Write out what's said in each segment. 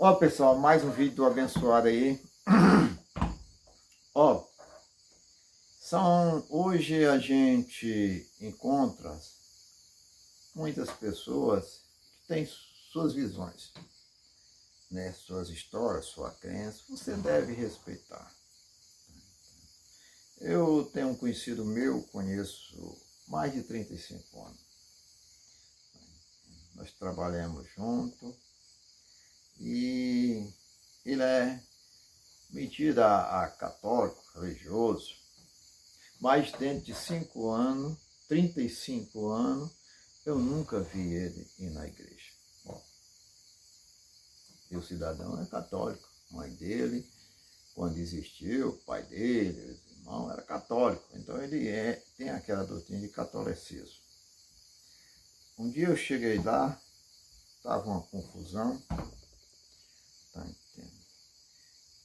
Ó, pessoal, mais um vídeo abençoado aí. Ó, hoje a gente encontra muitas pessoas que têm suas visões, né? Suas histórias, sua crença, você deve respeitar. Eu tenho um conhecido meu, conheço mais de 35 anos. Nós trabalhamos juntos e ele é metido a católico, religioso, mas dentro de 5 anos, 35 anos, eu nunca vi ele ir na igreja. Bom, e o cidadão é católico, mãe dele, quando existiu, o pai dele, os irmãos, era católico, então ele tem aquela doutrina de catolicismo. Um dia eu cheguei lá, estava uma confusão, tá entendendo?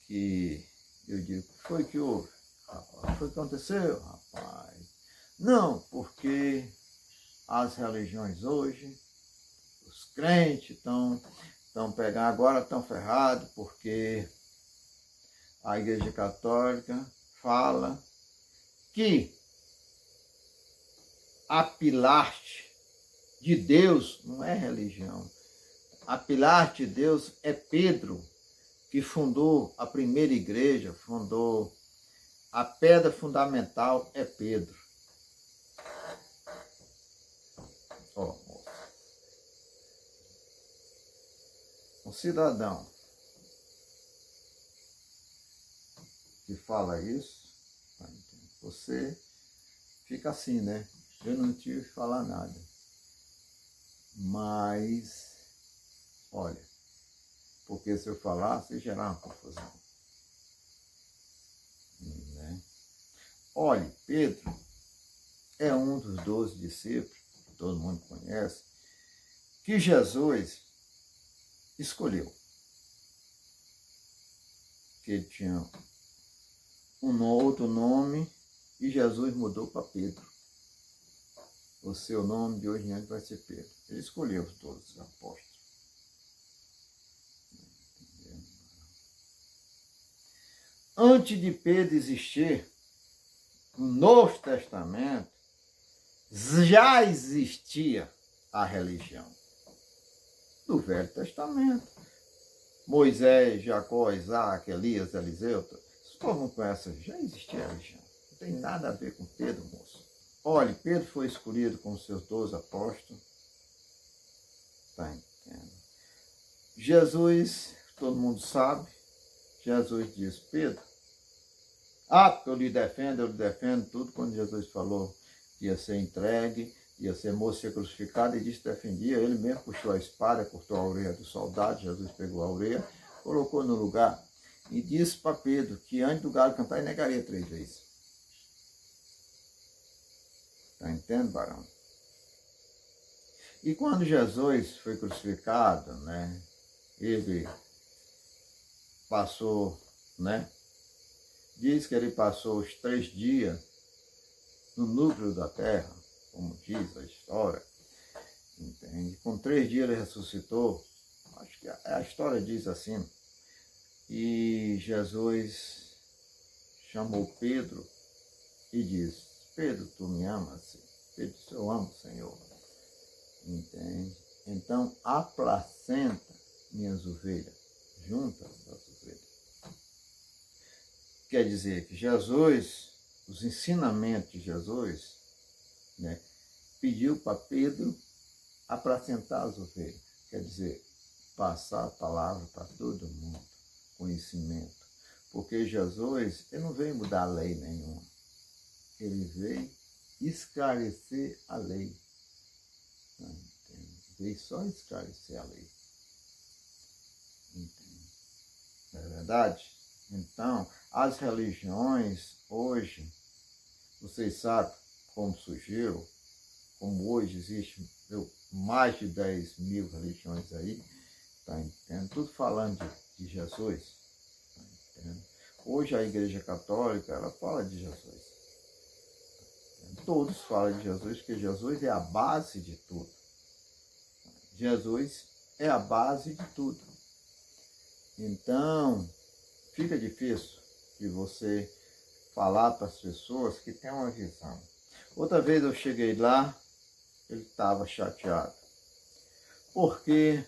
Que eu digo, o que foi que houve? Rapaz, o que foi que aconteceu, rapaz? Não, porque as religiões hoje, os crentes estão pegando, agora estão ferrados, porque a Igreja Católica fala que a pilar de Deus não é religião. A pilar de Deus é Pedro, que fundou a primeira igreja, fundou a pedra fundamental é Pedro. Ó, um cidadão que fala isso, você fica assim, né? Eu não tive que falar nada. Mas, olha, porque se eu falar, você gerar uma confusão. Né? Olha, Pedro é um dos 12 discípulos, que todo mundo conhece, que Jesus escolheu. Que ele tinha um outro nome e Jesus mudou para Pedro. O seu nome de hoje em diante vai ser Pedro. Ele escolheu todos os apóstolos. Antes de Pedro existir, no Novo Testamento, já existia a religião. Do Velho Testamento. Moisés, Jacó, Isaac, Elias, Eliseu, esse povo não conhece, já existia a religião. Não tem nada a ver com Pedro, moço. Olha, Pedro foi escolhido como seus 12 apóstolos. Tá entendendo? Jesus, todo mundo sabe, Jesus diz, Pedro, porque eu lhe defendo tudo. Quando Jesus falou que ia ser entregue, ia ser morto, ser crucificado, e disse que defendia, ele mesmo puxou a espada, cortou a orelha do soldado, Jesus pegou a orelha, colocou no lugar e disse para Pedro que antes do galo cantar, ele negaria 3 vezes. Está entendendo, varão? E quando Jesus foi crucificado, né, ele passou, né, diz que ele passou os 3 dias no núcleo da terra, como diz a história, entende? Com 3 dias ele ressuscitou, acho que a história diz assim, e Jesus chamou Pedro e disse, Pedro, tu me amas? Pedro disse, eu amo o Senhor, entende? Então aplacenta minhas ovelhas, junta as ovelhas. Quer dizer que Jesus, os ensinamentos de Jesus, né, pediu para Pedro aplacentar as ovelhas. Quer dizer, passar a palavra para todo mundo, conhecimento. Porque Jesus, ele não veio mudar a lei nenhuma. Ele veio esclarecer a lei. Veio só esclarecer a lei. Entende? Não é verdade? Então, as religiões hoje, vocês sabem como surgiu, como hoje existe mais de 10 mil religiões aí, tá entendendo? Tudo falando de Jesus, tá entendendo? Hoje a Igreja Católica, ela fala de Jesus. Todos falam de Jesus, porque Jesus é a base de tudo. Jesus é a base de tudo. Então, fica difícil de você falar para as pessoas que têm uma visão. Outra vez eu cheguei lá, ele estava chateado, porque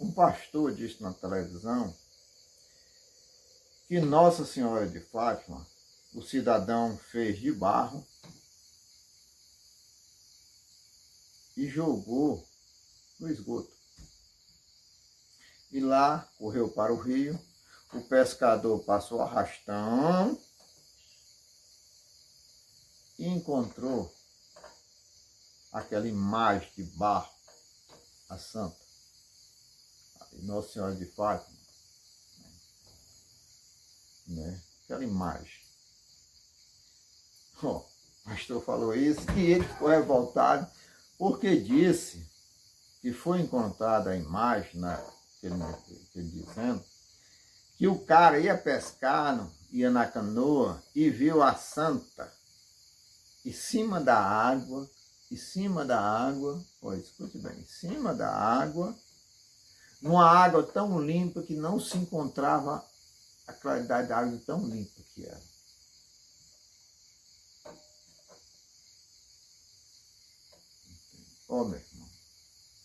um pastor disse na televisão que Nossa Senhora de Fátima, o cidadão fez de barro e jogou no esgoto. E lá correu para o rio, o pescador passou arrastão e encontrou aquela imagem de barro, a santa, Nossa Senhora de Fátima, né? Aquela imagem. O pastor falou isso e ele ficou revoltado porque disse que foi encontrada a imagem, ele dizendo, que o cara ia pescar, ia na canoa e viu a santa em cima da água, olha, escute bem, em cima da água, numa água tão limpa que não se encontrava a claridade da água tão limpa que era. Ó, meu irmão,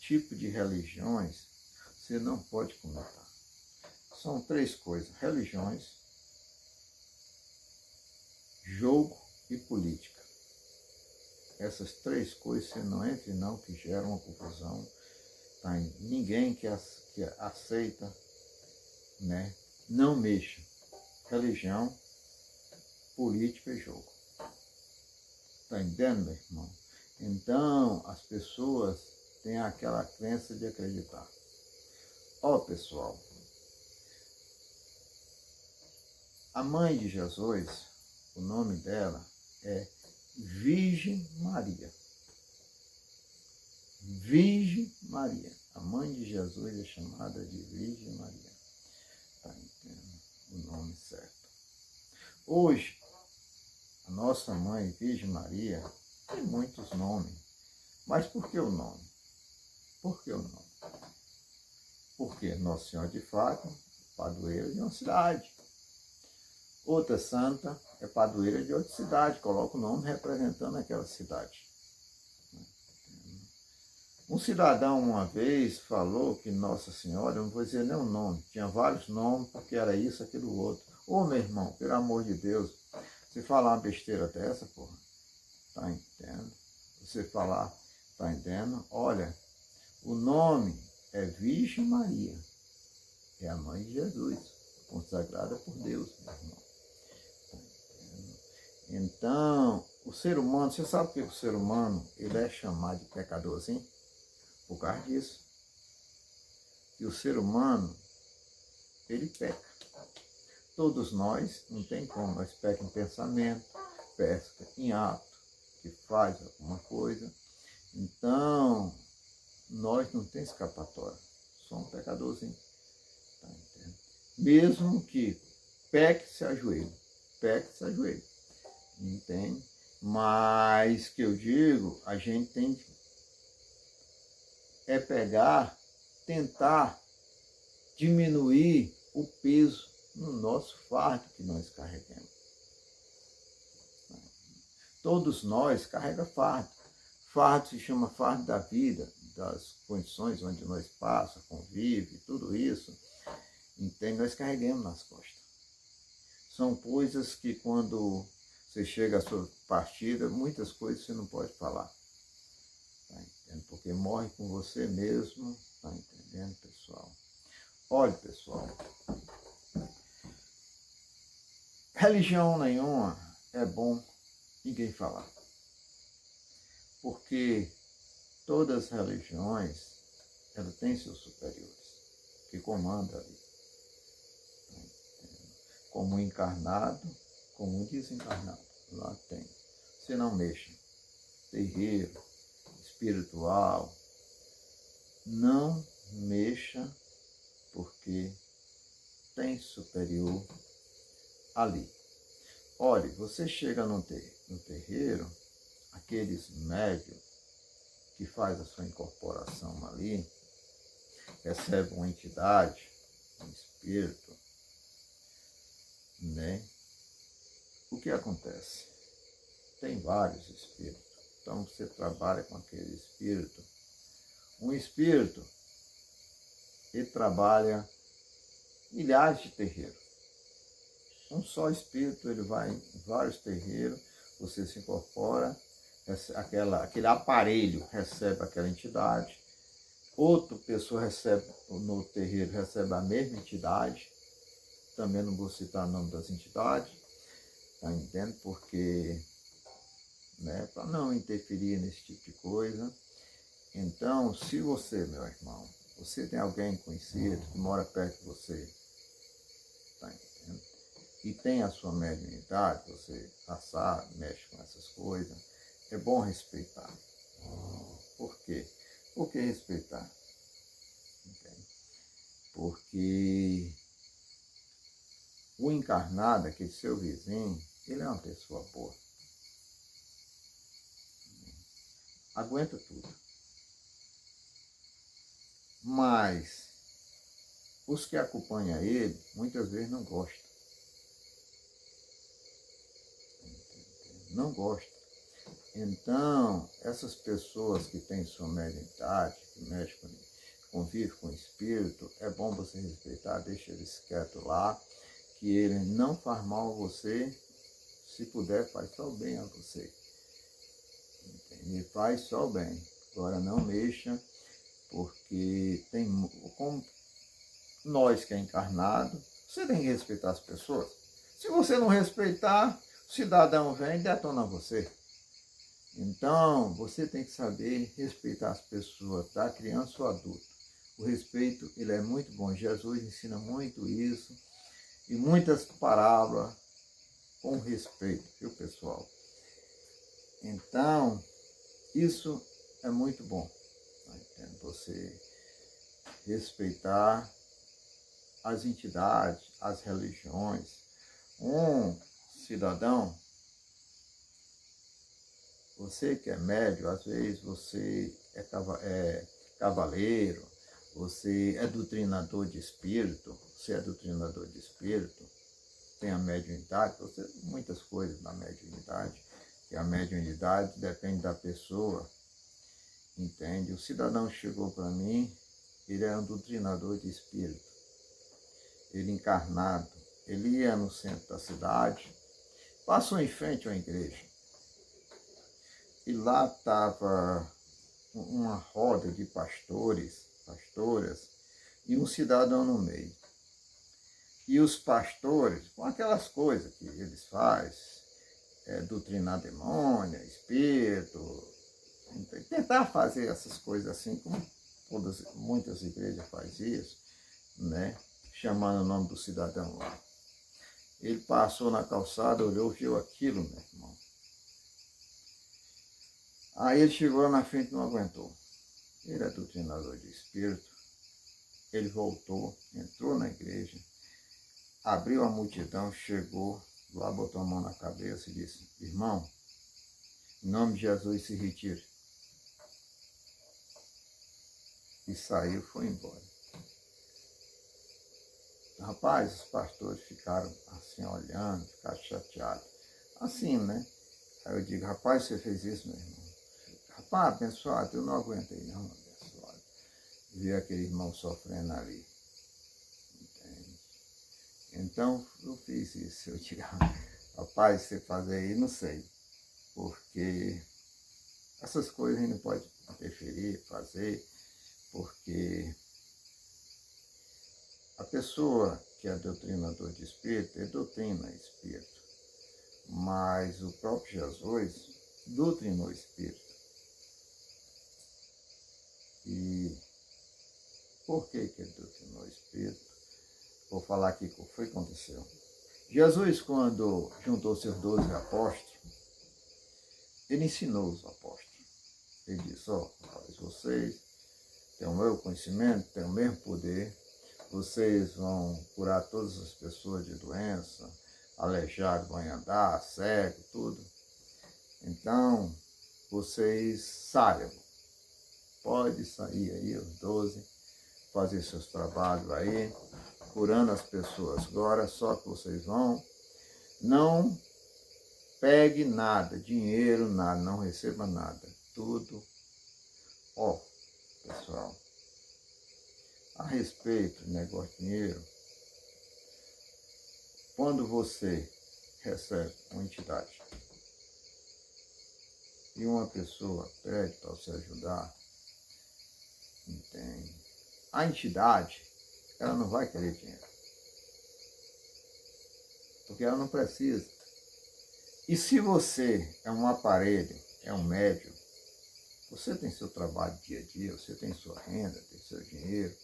tipo de religiões você não pode comentar. São três coisas: religiões, jogo e política. Essas três coisas você não entra não, que geram uma confusão. Tá? Ninguém que aceita, né? Não mexa. Religião, política e jogo. Tá entendendo, meu irmão? Então, as pessoas têm aquela crença de acreditar. Ó, pessoal, a mãe de Jesus, o nome dela é Virgem Maria. Virgem Maria. A mãe de Jesus é chamada de Virgem Maria. Tá entendendo o nome certo. Hoje, a nossa mãe, Virgem Maria, tem muitos nomes. Mas por que o nome? Por que o nome? Porque Nossa Senhora de Fátima, padroeira de uma cidade. Outra santa é padroeira de outra cidade, coloca o nome representando aquela cidade. Um cidadão uma vez falou que Nossa Senhora, eu não vou dizer nem o nome, tinha vários nomes, porque era isso, aquilo, outro. Ô, meu irmão, pelo amor de Deus, você falar uma besteira dessa, porra, tá entendendo? Você falar, tá entendendo? Olha, o nome é Virgem Maria, é a mãe de Jesus, consagrada por Deus, meu irmão. Tá entendendo? Então, o ser humano, você sabe que o ser humano, ele é chamado de pecadorzinho? Por causa disso. E o ser humano, ele peca. Todos nós, não tem como, nós peca em pensamento, peca em ato, que faz alguma coisa. Então, nós não tem escapatória, somos pecadorzinhos. Tá entendendo? Mesmo que peque, se ajoelhe. Entende? Mas, que eu digo, a gente tem que tentar diminuir o peso no nosso fardo que nós carregamos. Todos nós carregamos fardo. Fardo se chama fardo da vida, das condições onde nós passamos, convive, tudo isso. Entende? Nós carregamos nas costas. São coisas que quando você chega à sua partida, muitas coisas você não pode falar. Tá entendendo? Porque morre com você mesmo. Tá entendendo, pessoal? Olha, pessoal, religião nenhuma é bom ninguém falar. Porque todas as religiões, ela tem seus superiores, que comandam ali. Tá entendendo? Como encarnado, como desencarnado. Lá tem. Você não mexa. Terreiro, espiritual, não mexa, porque tem superior ali. Olha, você chega no terreiro, aqueles médios que faz a sua incorporação ali, recebe uma entidade, um espírito, espírito, né? O que acontece? Tem vários espíritos. Então você trabalha com aquele espírito. Um espírito, ele trabalha milhares de terreiros. Um só espírito, ele vai em vários terreiros, você se incorpora, aquele aparelho recebe aquela entidade, outra pessoa recebe, no terreiro recebe a mesma entidade, também não vou citar o nome das entidades, tá entendendo? Porque, né, para não interferir nesse tipo de coisa. Então, se você, meu irmão, você tem alguém conhecido que mora perto de você, tá entendendo? E tem a sua mediunidade, você já sabe, mexe com essas coisas, é bom respeitar. Por quê? Por que respeitar? Entende? Porque o encarnado, aquele seu vizinho, ele é uma pessoa boa. Aguenta tudo. Mas os que acompanham ele, muitas vezes não gostam. Não gostam. Então, essas pessoas que têm sua mediunidade, que mexem convivem com o espírito, é bom você respeitar, deixa eles quietos lá, que ele não faz mal a você, se puder, faz só o bem a você. Entende? Faz só o bem. Agora não mexa, porque tem, como nós que é encarnado, você tem que respeitar as pessoas. Se você não respeitar, o cidadão vem e detona você. Então, você tem que saber respeitar as pessoas, da criança ou adulto. O respeito, ele é muito bom. Jesus ensina muito isso. E muitas parábolas com respeito, viu, pessoal? Então, isso é muito bom. Você respeitar as entidades, as religiões. Um cidadão, você que é médio, às vezes você é cavaleiro, você é doutrinador de espírito, tem a mediunidade, você, muitas coisas na mediunidade, que a mediunidade depende da pessoa, entende? O cidadão chegou para mim, ele é um doutrinador de espírito, ele encarnado, ele ia no centro da cidade, passou em frente à igreja, e lá estava uma roda de pastoras, e um cidadão no meio. E os pastores, com aquelas coisas que eles fazem, doutrinar demônio, espírito, tentar fazer essas coisas assim, como muitas igrejas fazem isso, né? Chamando o nome do cidadão lá. Ele passou na calçada, olhou, viu aquilo, meu irmão. Aí ele chegou lá na frente e não aguentou. Ele é doutrinador de espírito. Ele voltou, entrou na igreja, abriu a multidão, chegou lá, botou a mão na cabeça e disse: irmão, em nome de Jesus, se retire. E saiu, foi embora. Rapaz, os pastores ficaram assim olhando, ficaram chateados. Assim, né? Aí eu digo: rapaz, você fez isso, meu irmão? Rapaz, abençoado, eu não aguentei não, abençoado. Vi aquele irmão sofrendo ali. Entende? Então, eu fiz isso. Eu digo: rapaz, você fazer aí, não sei. Porque essas coisas a gente não pode interferir, fazer, porque a pessoa que é doutrinador de espírito, ele doutrina espírito. Mas o próprio Jesus doutrinou espírito. E por que ele doutrinou espírito? Vou falar aqui o que foi que aconteceu. Jesus, quando juntou seus 12 apóstolos, ele ensinou os apóstolos. Ele disse: ó, vocês têm o meu conhecimento, têm o mesmo poder, vocês vão curar todas as pessoas de doença, aleijado vão andar, cego, tudo. Então, vocês saiam. Pode sair aí, os 12, fazer seus trabalhos aí, curando as pessoas. Agora só que vocês vão, não pegue nada, dinheiro, nada, não receba nada. Tudo, ó, pessoal, a respeito do negócio de dinheiro, quando você recebe uma entidade e uma pessoa pede para você ajudar, entende? A entidade, ela não vai querer dinheiro, porque ela não precisa. E se você é um aparelho, é um médium, você tem seu trabalho dia a dia, você tem sua renda, tem seu dinheiro,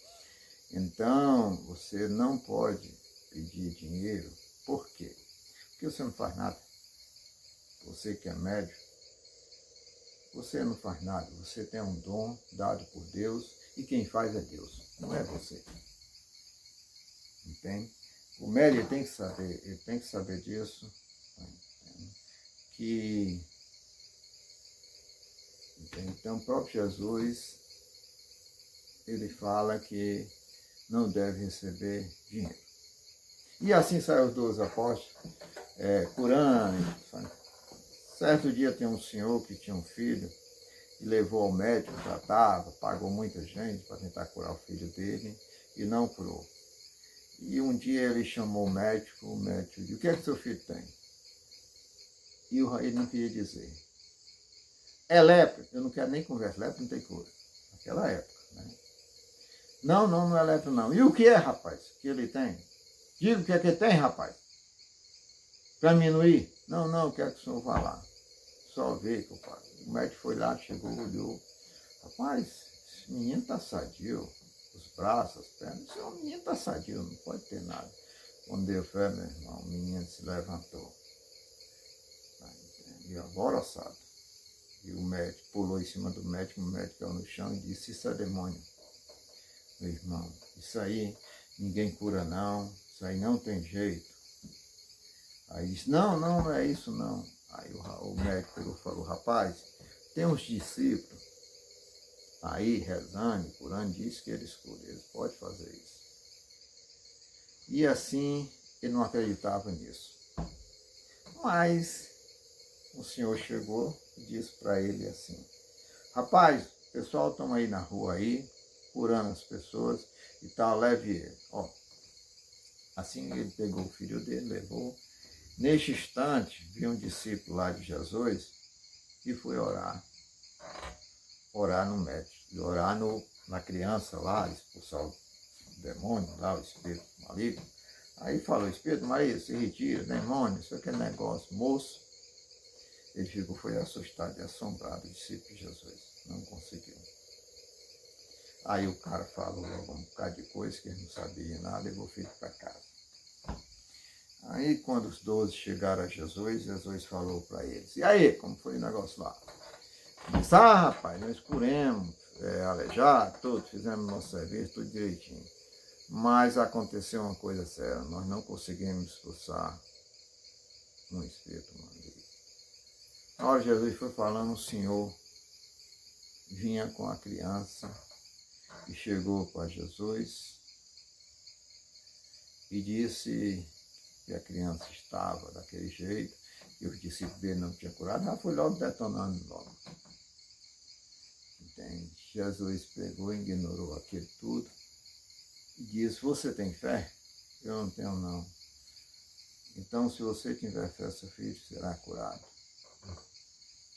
então você não pode pedir dinheiro. Por quê? Porque você não faz nada. Você que é médium, você não faz nada. Você tem um dom dado por Deus e quem faz é Deus, não é você. Entende? O médium ele tem que saber disso, que então o próprio Jesus, ele fala que não deve receber dinheiro. E assim saíram os 12 apóstolos, curando. Sabe? Certo dia tem um senhor que tinha um filho e levou ao médico, tratava, pagou muita gente para tentar curar o filho dele e não curou. E um dia ele chamou o médico disse: o que é que seu filho tem? E ele não queria dizer. É lepra. Eu não quero nem conversa, lepra não tem cura. Naquela época, né? Não é lepra não. E o que é, rapaz, que ele tem? Diga o que é que ele tem, rapaz. Para mim não ir? Não, quero que o senhor vá lá. Só ver, compadre. O médico foi lá, chegou, olhou. Rapaz, esse menino está sadio. Os braços, as pernas. Esse menino está sadio, não pode ter nada. Quando deu fé, meu irmão, o menino se levantou. E alvoroçado. E o médico pulou em cima do médico, o médico caiu no chão e disse: isso é demônio. Meu irmão, isso aí ninguém cura não, isso aí não tem jeito. Aí disse: não é isso não. Aí o médico pegou e falou: rapaz, tem uns discípulos aí rezando, curando, diz que eles curam, eles podem fazer isso. E assim, ele não acreditava nisso. Mas o senhor chegou e disse para ele assim: rapaz, o pessoal estão aí na rua aí, curando as pessoas e tal, leve ele. Ó, assim ele pegou o filho dele, levou. Neste instante, viu um discípulo lá de Jesus e foi orar no médico, orar na criança lá, expulsar o demônio lá, o espírito maligno. Aí falou: espírito maligno, se retira, demônio, isso aqui é negócio, moço. Ele foi assustado e assombrado, o discípulo de Jesus, não conseguiu. Aí o cara falou logo um bocado de coisa que ele não sabia nada, levou o filho para casa. Aí quando os 12 chegaram a Jesus, Jesus falou para eles: e aí, como foi o negócio lá? Disse: rapaz, nós curemos, aleijado, tudo, fizemos nosso serviço, tudo direitinho. Mas aconteceu uma coisa séria, nós não conseguimos expulsar um espírito maligno. Na hora que Jesus foi falando, o Senhor vinha com a criança e chegou para Jesus e disse que a criança estava daquele jeito, e os discípulos dele não tinham curado, já foi logo detonando logo. Entende? Jesus pegou e ignorou aquilo tudo e disse: você tem fé? Eu não tenho não. Então, se você tiver fé, seu filho será curado.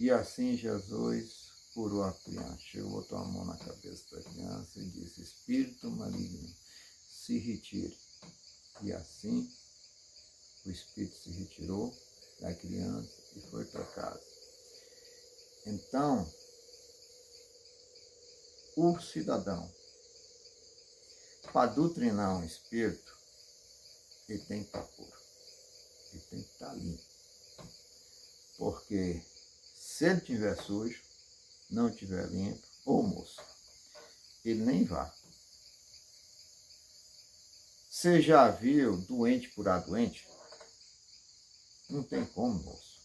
E assim Jesus curou a criança. Chegou, botou a mão na cabeça da criança e disse: espírito maligno, se retire. E assim o espírito se retirou da criança e foi para casa. Então, o cidadão, para doutrinar um espírito, ele tem que estar puro, ele tem que estar limpo. Porque se ele estiver sujo, não estiver limpo, ô moço, ele nem vá. Você já viu doente curar doente? Não tem como, moço.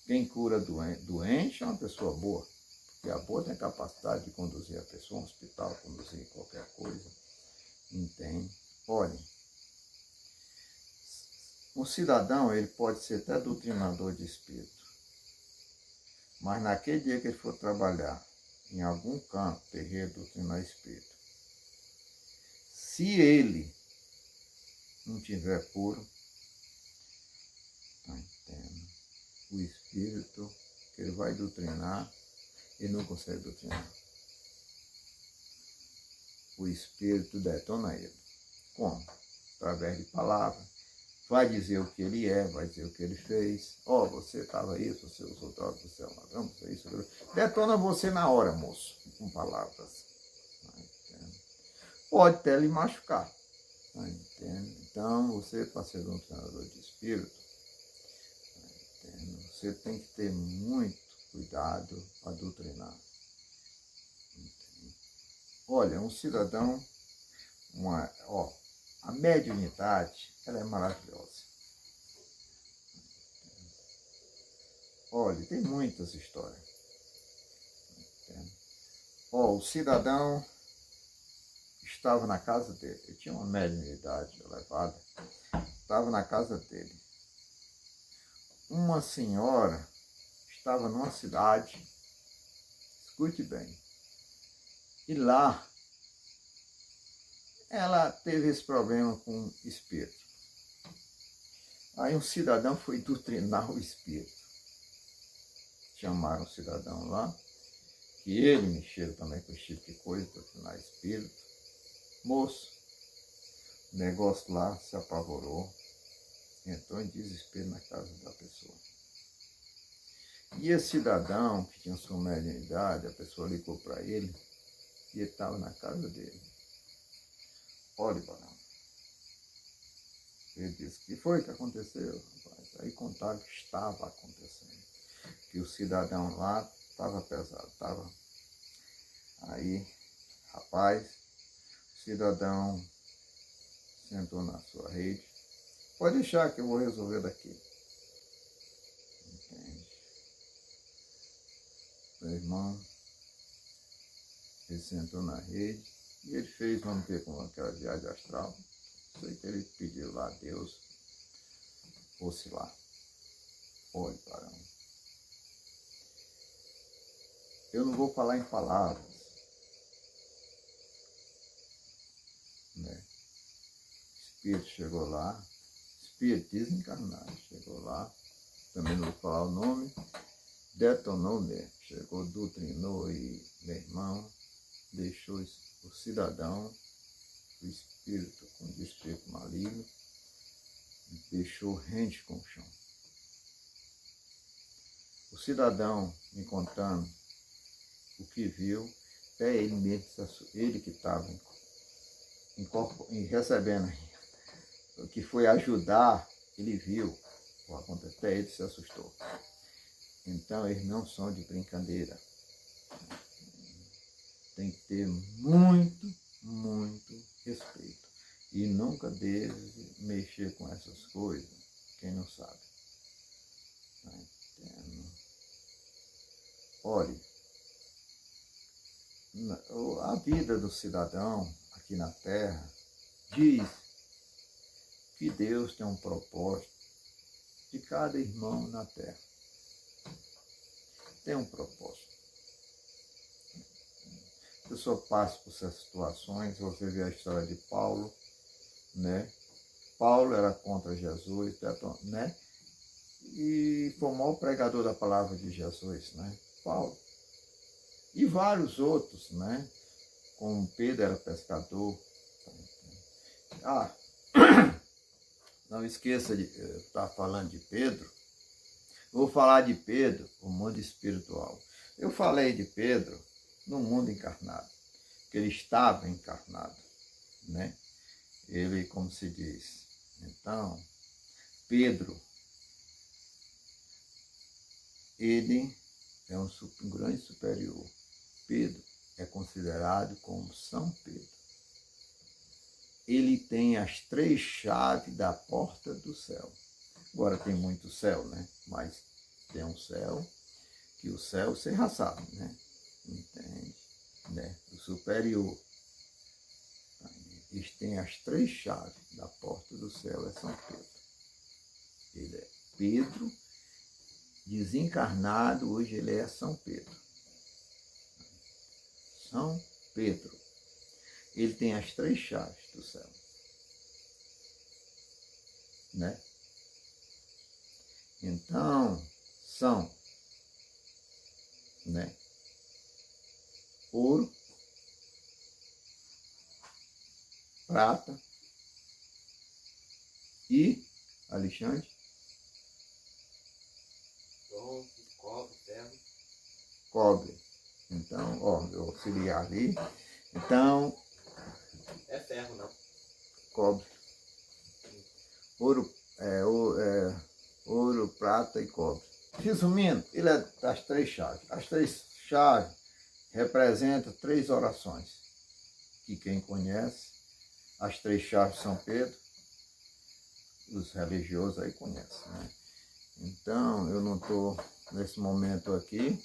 Quem cura doente é uma pessoa boa. Porque a boa tem capacidade de conduzir a pessoa a um hospital, conduzir qualquer coisa. entende? Olha, um cidadão, ele pode ser até doutrinador de espírito, mas naquele dia que ele for trabalhar em algum canto, terreiro, doutrinar espírito, se ele não tiver puro, tá entendendo? O espírito que ele vai doutrinar, ele não consegue doutrinar. O espírito detona ele. Como? Através de palavras. Vai dizer o que ele é, vai dizer o que ele fez. Ó, você estava isso, você usou droga, você é um ladrão, você é isso, aquilo. Detona você na hora, moço, com palavras. Tá entendendo? Pode até lhe machucar. Tá entendendo? Então, você, para ser um treinador de espírito, tá entendendo? Você tem que ter muito cuidado para doutrinar. Entende? Olha, um cidadão, a mediunidade, ela é maravilhosa. Olha, tem muitas histórias. O cidadão estava na casa dele, ele tinha uma mediunidade elevada, estava na casa dele. Uma senhora estava numa cidade, escute bem, e lá ela teve esse problema com o espírito. Aí um cidadão foi doutrinar o espírito. Chamaram o cidadão lá, que ele mexeu também com esse tipo de coisa, doutrinar espírito. Moço, o negócio lá se apavorou, entrou em desespero na casa da pessoa. E esse cidadão, que tinha sua mediunidade, a pessoa ligou para ele, e ele estava na casa dele. Olha, barão. Ele disse, o que foi que aconteceu, rapaz? Aí contaram que estava acontecendo. Que o cidadão lá estava pesado, estava. Aí, rapaz, o cidadão sentou na sua rede. Pode deixar que eu vou resolver daqui. Entende? Meu irmão, ele sentou na rede e ele fez, vamos ter com aquela viagem astral. Sei que ele pediu lá a Deus, fosse lá. Olha, barão. Eu não vou falar em palavras, né? O espírito chegou lá, espírito desencarnado, chegou lá, também não vou falar o nome, detonou mesmo, chegou, doutrinou e, meu irmão, deixou o cidadão, o espírito com desprezo maligno, deixou rente com o chão. O cidadão, me contando o que viu, até ele mesmo, ele que estava recebendo, o que foi ajudar, ele viu, até ele se assustou. Então, eles não são de brincadeira. Tem que ter muito, muito respeito. E nunca deve mexer com essas coisas, quem não sabe. Tá entendendo? Olha, a vida do cidadão aqui na Terra diz que Deus tem um propósito de cada irmão na Terra. Tem um propósito. A pessoa passa por essas situações, você vê a história de Paulo, né? Paulo era contra Jesus, né? E foi o maior pregador da palavra de Jesus, né? Paulo. E vários outros, né? Como Pedro era pescador. Não esqueça de estar falando de Pedro. Vou falar de Pedro, o mundo espiritual. Eu falei de Pedro no mundo encarnado, que ele estava encarnado, né? Ele, como se diz. Então, Pedro, ele é um grande superior. Pedro é considerado como São Pedro. Ele tem as 3 chaves da porta do céu. Agora tem muito céu, né? Mas tem um céu, que o céu você já sabe, né? Entende? Né? O superior. tem as 3 chaves da porta do céu, é São Pedro. Ele é Pedro, desencarnado, hoje ele é São Pedro. São Pedro. Ele tem as 3 chaves do céu. Né? Então, são, né? Ouro, prata e, Alexandre? Bronze, cobre, ferro. Cobre. Então, ó, eu auxiliar ali. Então, É ferro, não? cobre. Ouro, prata e cobre. Resumindo, ele é das 3 chaves. As 3 chaves representam 3 orações. Que quem conhece, as 3 chaves de São Pedro, os religiosos aí conhecem, né? Então, eu não estou nesse momento aqui,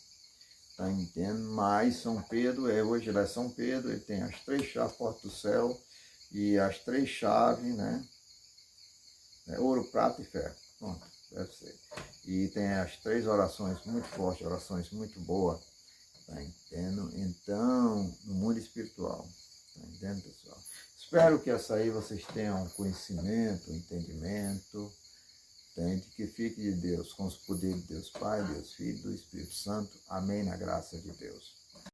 tá entendendo? Mas São Pedro, hoje ele é São Pedro, ele tem as 3 chaves porta do céu e as 3 chaves, né? Ouro, prata e ferro. Pronto, deve ser. E tem as 3 orações muito fortes, orações muito boas, tá entendendo? Então, no mundo espiritual, tá entendendo, pessoal? Espero que essa aí vocês tenham conhecimento, entendimento, entende? Que fique de Deus, com os poderes de Deus Pai, Deus Filho, do Espírito Santo. Amém, na graça de Deus.